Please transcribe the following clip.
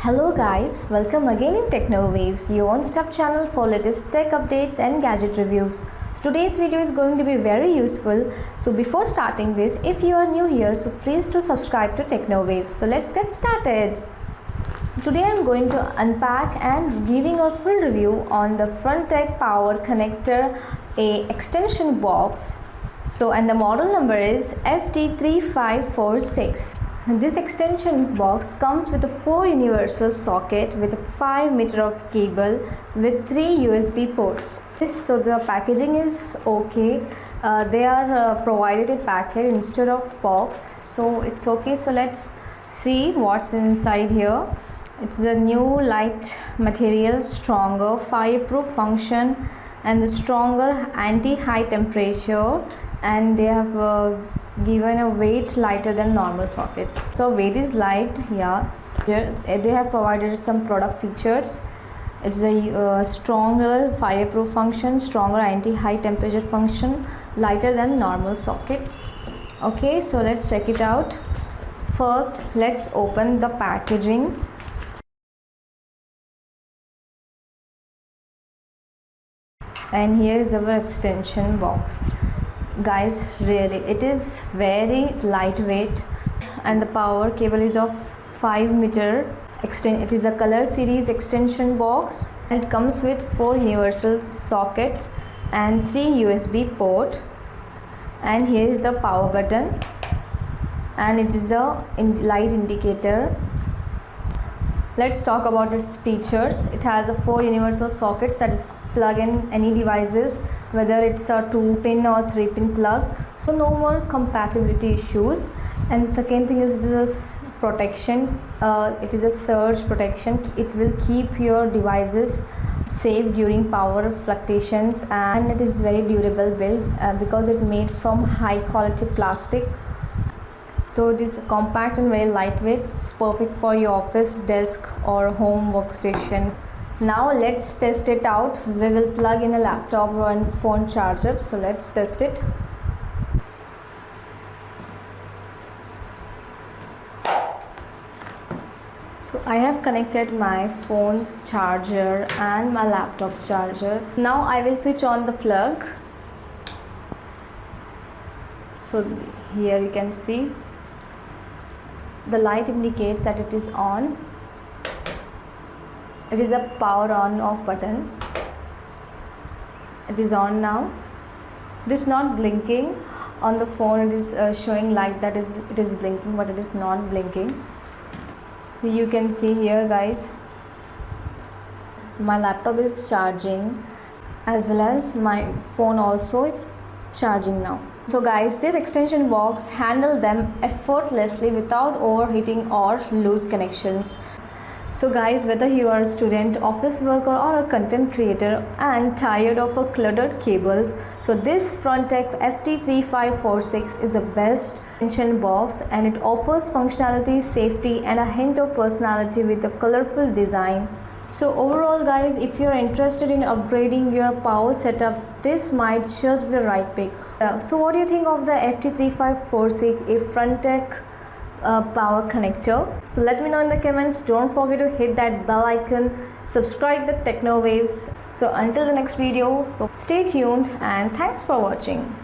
Hello guys, welcome again in Techno Waves, your one-stop channel for latest tech updates and gadget reviews. So today's video is going to be very useful. So before starting this, if you are new here, so please do subscribe to Techno Waves. So let's get started. Today I'm going to unpack and giving a full review on the Frontech Power Connector A extension box. So and the model number is FT3546. This extension box comes with a 4 universal socket with a 5 meter of cable with 3 USB ports. So the packaging is okay. They are provided a packet instead of box, so it's okay. So let's see what's inside here. It's a new light material, stronger fireproof function, and the stronger anti-high temperature, and they have given a weight lighter than normal socket. So weight is light. Yeah, they have provided some product features. It's a stronger fireproof function, stronger anti-high temperature function, lighter than normal sockets. Okay, so let's check it out. First, let's open the packaging. And here is our extension box. Guys, really it is very lightweight, and the power cable is of 5 meter. It is a color series extension box, and it comes with 4 universal sockets and 3 USB port. And here is the power button, and it is a light indicator. Let's talk about its features. It has a 4 universal sockets, that is plug in any devices, whether it's a 2-pin or 3-pin plug, so no more compatibility issues. And the second thing is this protection. It is a surge protection. It will keep your devices safe during power fluctuations, and it is very durable build because it made from high quality plastic. So it is compact and very lightweight. It's perfect for your office, desk or home workstation. Now let's test it out. We will plug in a laptop or a phone charger. So let's test it. So I have connected my phone's charger and my laptop's charger. Now I will switch on the plug. So here you can see the light indicates that it is on. It is a power on off button. It is on now. It is not blinking. On the phone it is showing light that it is blinking, but it is not blinking. So you can see here guys, my laptop is charging, as well as my phone also is charging now. So guys, this extension box handle them effortlessly without overheating or loose connections. So guys, whether you are a student, office worker or a content creator and tired of a cluttered cables, so this Frontech FT3546 is the best extension box, and it offers functionality, safety and a hint of personality with a colorful design. So overall guys, if you're interested in upgrading your power setup, this might just be the right pick. So what do you think of the FT3546, a Frontech power connector? So let me know in the comments. Don't forget to hit that bell icon, subscribe the Techno Waves. So until the next video, so stay tuned and thanks for watching.